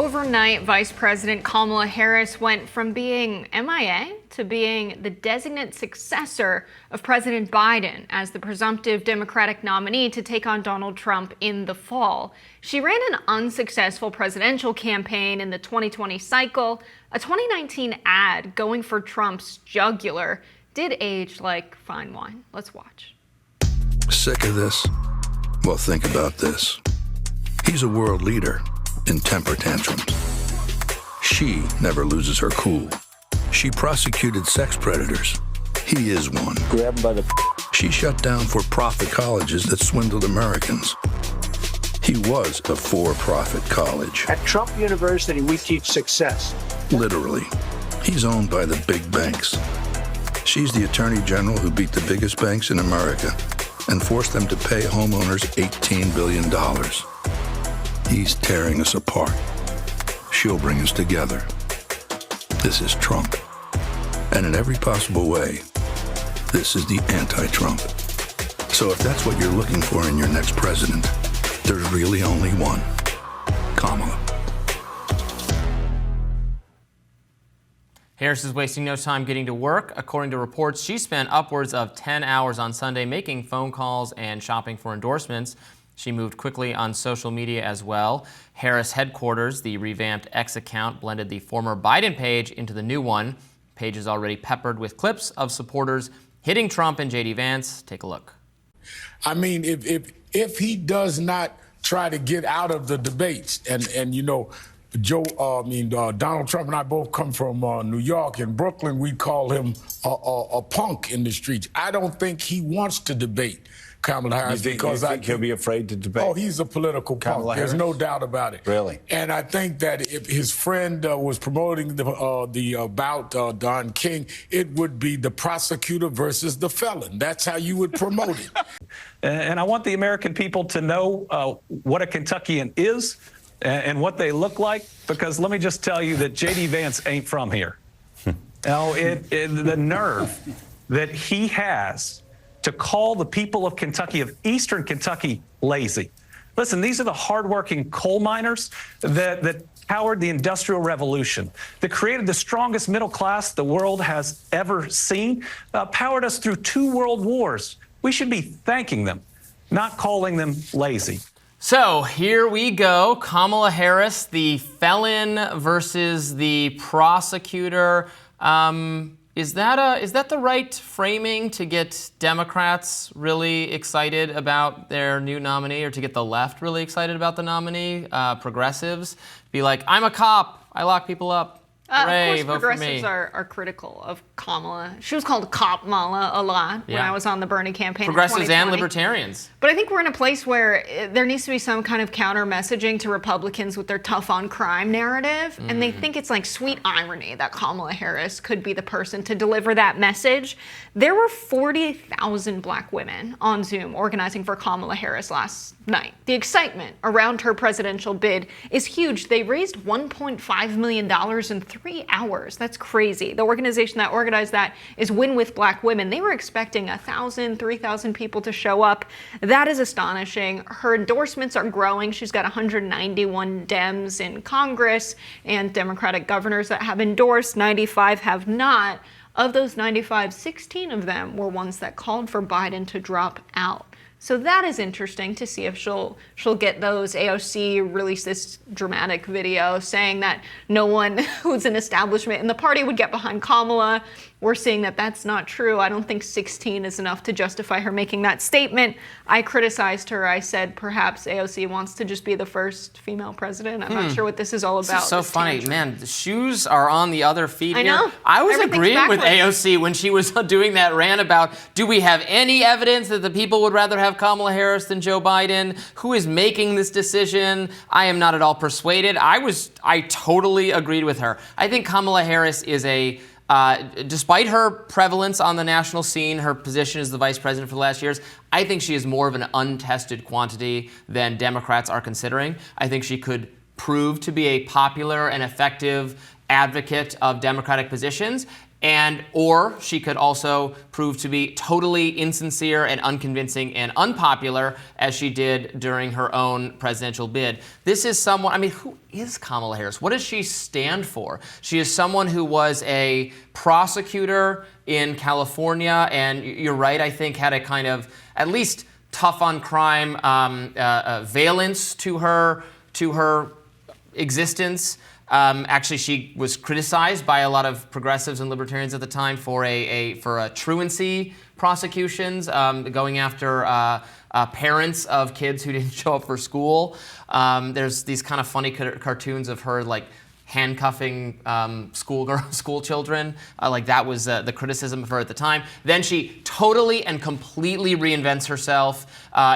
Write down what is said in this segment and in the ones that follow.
Overnight, Vice President Kamala Harris went from being MIA to being the designate successor of President Biden as the presumptive Democratic nominee to take on Donald Trump in the fall. She ran an unsuccessful presidential campaign in the 2020 cycle. A 2019 ad going for Trump's jugular did age like fine wine. Let's watch. Sick of this? Well, think about this. He's a world leader in temper tantrums. She never loses her cool. She prosecuted sex predators. He is one. Grab him by the... She shut down for-profit colleges that swindled Americans. He was a for-profit college. At Trump University, we teach success. Literally. He's owned by the big banks. She's the attorney general who beat the biggest banks in America and forced them to pay homeowners $18 billion. He's tearing us apart. She'll bring us together. This is Trump. And in every possible way, this is the anti-Trump. So if that's what you're looking for in your next president, there's really only one. Kamala. Harris is wasting no time getting to work. According to reports, she spent upwards of 10 hours on Sunday making phone calls and shopping for endorsements. She moved quickly on social media as well. Harris headquarters, the revamped X account, blended the former Biden page into the new one. Page is already peppered with clips of supporters hitting Trump and J.D. Vance. Take a look. I mean, if he does not try to get out of the debates, and you know, Donald Trump and I both come from New York. In Brooklyn, we call him a punk in the streets. I don't think he wants to debate Kamala Harris because I think he'll be afraid to debate. Oh, he's a political punk. There's no doubt about it. Really? And I think that if his friend was promoting the bout Don King, it would be the prosecutor versus the felon. That's how you would promote it. And I want the American people to know what a Kentuckian is and what they look like, because let me just tell you that J.D. Vance ain't from here. Now, the nerve that he has to call the people of Kentucky, of Eastern Kentucky, lazy. Listen, these are the hardworking coal miners that powered the Industrial Revolution, that created the strongest middle class the world has ever seen, powered us through 2 world wars. We should be thanking them, not calling them lazy. So here we go. Kamala Harris, the felon versus the prosecutor. Is that the right framing to get Democrats really excited about their new nominee, or to get the left really excited about the nominee? Progressives be like, I'm a cop, I lock people up. Hooray, of course, progressives are critical of Kamala. She was called Cop-Mala a lot when I was on the Bernie campaign. Progressives and libertarians. But I think we're in a place where there needs to be some kind of counter messaging to Republicans with their tough on crime narrative. And they think it's like sweet irony that Kamala Harris could be the person to deliver that message. There were 40,000 black women on Zoom organizing for Kamala Harris last night. The excitement around her presidential bid is huge. They raised $1.5 million in 3 hours. That's crazy. The organization that organized that is Win with Black Women. They were expecting 1,000, 3,000 people to show up. That is astonishing. Her endorsements are growing. She's got 191 Dems in Congress and Democratic governors that have endorsed. 95 have not. Of those 95, 16 of them were ones that called for Biden to drop out. So that is interesting to see if she'll get those. AOC released this dramatic video saying that no one who's an establishment in the party would get behind Kamala. We're seeing that that's not true. I don't think 16 is enough to justify her making that statement. I criticized her. I said perhaps AOC wants to just be the first female president. I'm not sure what this is all about. This is so funny. Tantrum. Man, the shoes are on the other feet I here. know. I was agreeing with AOC when she was doing that rant about, do we have any evidence that the people would rather have Kamala Harris than Joe Biden? Who is making this decision? I am not at all persuaded. I totally agreed with her. I think Kamala Harris is despite her prevalence on the national scene, her position as the vice president for the last years, I think she is more of an untested quantity than Democrats are considering. I think she could prove to be a popular and effective advocate of Democratic positions. or she could also prove to be totally insincere and unconvincing and unpopular, as she did during her own presidential bid. This is someone, I mean, who is Kamala Harris? What does she stand for? She is someone who was a prosecutor in California, and you're right, I think had a kind of, at least tough on crime valence to her existence. Actually, she was criticized by a lot of progressives and libertarians at the time for truancy prosecutions, going after parents of kids who didn't show up for school. There's these kind of funny cartoons of her like handcuffing school children. Like that was the criticism of her at the time. Then she totally and completely reinvents herself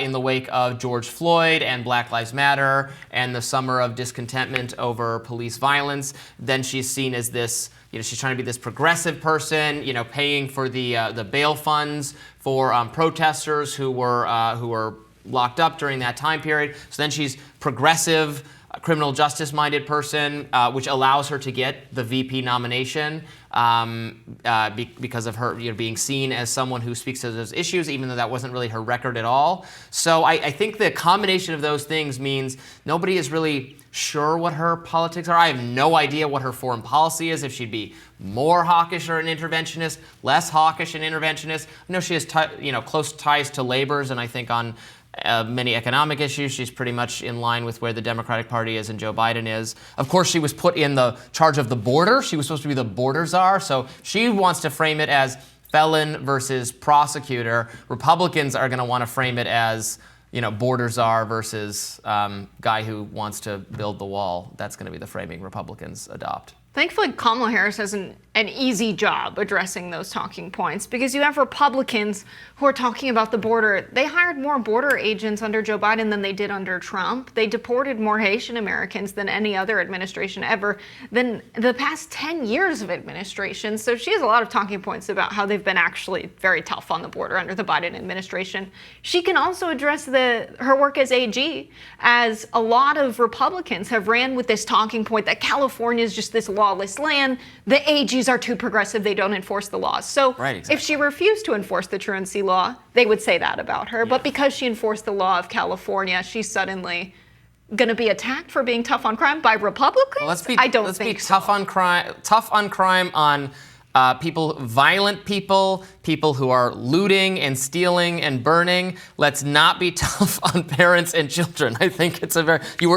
in the wake of George Floyd and Black Lives Matter and the summer of discontentment over police violence. Then she's seen as this, she's trying to be this progressive person, paying for the bail funds for protesters who were locked up during that time period. So then she's progressive, criminal justice-minded person, which allows her to get the VP nomination because of her being seen as someone who speaks to those issues, even though that wasn't really her record at all. So I think the combination of those things means nobody is really sure what her politics are. I have no idea what her foreign policy is, if she'd be more hawkish or an interventionist, less hawkish and interventionist. I know she has close ties to laborers, and I think on many economic issues, she's pretty much in line with where the Democratic Party is and Joe Biden is. Of course, she was put in the charge of the border. She was supposed to be the border czar, so she wants to frame it as felon versus prosecutor. Republicans are going to want to frame it as, border czar versus guy who wants to build the wall. That's going to be the framing Republicans adopt. Thankfully, Kamala Harris has an easy job addressing those talking points, because you have Republicans who are talking about the border. They hired more border agents under Joe Biden than they did under Trump. They deported more Haitian Americans than any other administration ever, than the past 10 years of administration. So she has a lot of talking points about how they've been actually very tough on the border under the Biden administration. She can also address her work as AG, as a lot of Republicans have ran with this talking point that California is just this lawless land. The AGs are too progressive. They don't enforce the laws. So right, exactly. If she refused to enforce the truancy law, they would say that about her. Yeah. But because she enforced the law of California, she's suddenly going to be attacked for being tough on crime by Republicans? Let's be tough on crime on violent people who are looting and stealing and burning. Let's not be tough on parents and children. I think it's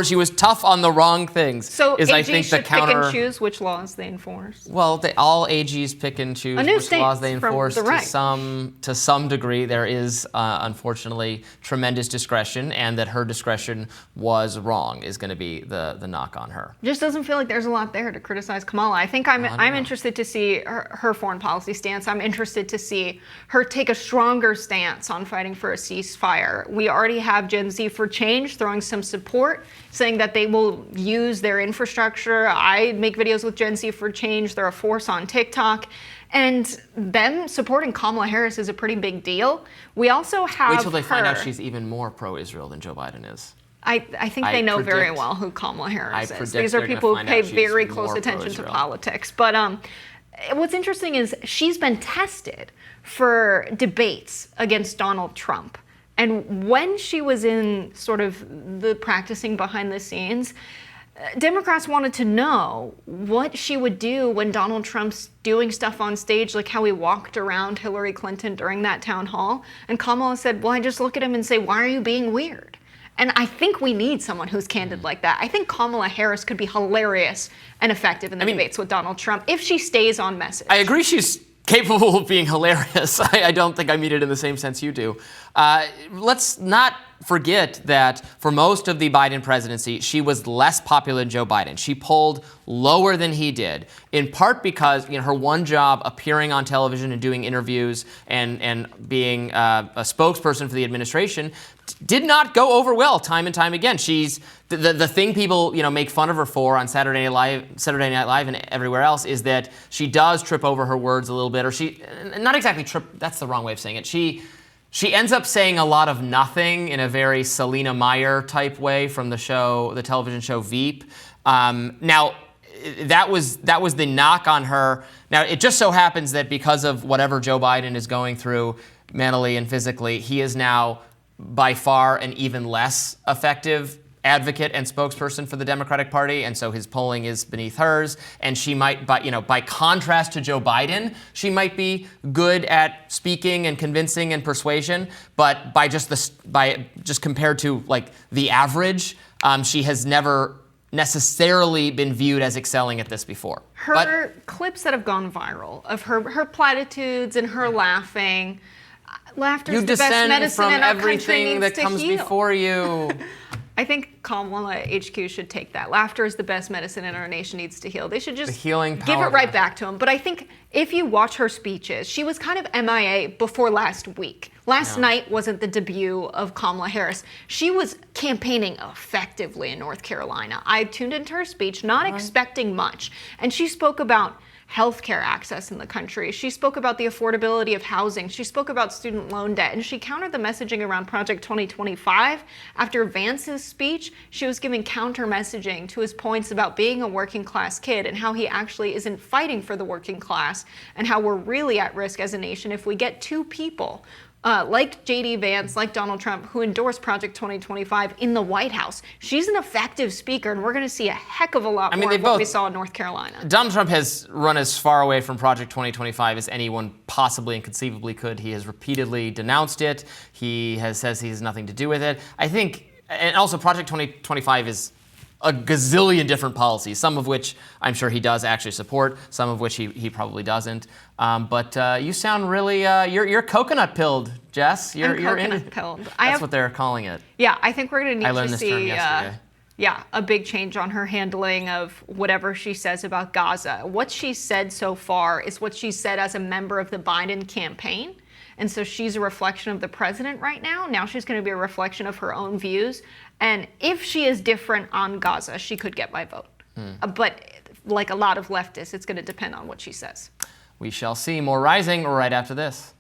she was tough on the wrong things. So AGs I think should pick and choose which laws they enforce. Well, all AGs pick and choose which laws they enforce to some degree. There is unfortunately tremendous discretion, and that her discretion was wrong is going to be the knock on her. Just doesn't feel like there's a lot there to criticize Kamala. I think I'm interested to see her foreign policy stance. I'm interested to see her take a stronger stance on fighting for a ceasefire. We already have Gen Z for Change throwing some support, saying that they will use their infrastructure. I make videos with Gen Z for Change. They're a force on TikTok. And them supporting Kamala Harris is a pretty big deal. We also have Wait till they find out she's even more pro-Israel than Joe Biden is. I think they know very well who Kamala Harris is. These are people who pay very close attention to politics. But what's interesting is she's been tested for debates against Donald Trump. And when she was in sort of the practicing behind the scenes, Democrats wanted to know what she would do when Donald Trump's doing stuff on stage, like how he walked around Hillary Clinton during that town hall. And Kamala said, well, I just look at him and say, why are you being weird? And I think we need someone who's candid like that. I think Kamala Harris could be hilarious and effective in the debates with Donald Trump if she stays on message. I agree she's capable of being hilarious. I don't think I mean it in the same sense you do. Let's not forget that for most of the Biden presidency, she was less popular than Joe Biden. She polled lower than he did, in part because her one job appearing on television and doing interviews and being a spokesperson for the administration did not go over well time and time again. She's the thing people make fun of her for on Saturday Night Live and everywhere else is that she does trip over her words a little bit, or she not exactly trip. That's the wrong way of saying it. She ends up saying a lot of nothing in a very Selena Meyer type way from the television show Veep. Now, that was the knock on her. Now, it just so happens that because of whatever Joe Biden is going through mentally and physically, he is now by far an even less effective advocate and spokesperson for the Democratic Party, and so his polling is beneath hers. And she might, by contrast to Joe Biden, she might be good at speaking and convincing and persuasion. But by just compared to like the average, she has never necessarily been viewed as excelling at this before. Her clips that have gone viral of her platitudes and her laughing. Laughter is the best medicine in our country everything needs that to comes heal. before you. I think Kamala HQ should take that. Laughter is the best medicine in our nation needs to heal. They should just The healing give power it of right laughter. back to him. But I think if you watch her speeches, she was kind of MIA before last week. Last night wasn't the debut of Kamala Harris. She was campaigning effectively in North Carolina. I tuned into her speech, not expecting much. And she spoke about healthcare access in the country. She spoke about the affordability of housing. She spoke about student loan debt, and she countered the messaging around Project 2025. After Vance's speech, she was giving counter messaging to his points about being a working class kid and how he actually isn't fighting for the working class and how we're really at risk as a nation if we get two people like J.D. Vance, like Donald Trump, who endorsed Project 2025 in the White House. She's an effective speaker, and we're going to see a heck of a lot more of what we saw in North Carolina. Donald Trump has run as far away from Project 2025 as anyone possibly and conceivably could. He has repeatedly denounced it. He says he has nothing to do with it. I think, and also Project 2025 is a gazillion different policies, some of which I'm sure he does actually support, some of which he probably doesn't. But you sound really, you're coconut pilled, Jess. You're coconut pilled. That's what they're calling it. Yeah, I think we're going to I need learned to this term see yesterday. a big change on her handling of whatever she says about Gaza. What she said so far is what she said as a member of the Biden campaign. And so she's a reflection of the president right now. Now she's going to be a reflection of her own views. And if she is different on Gaza, she could get my vote. But like a lot of leftists, it's going to depend on what she says. We shall see. More Rising right after this.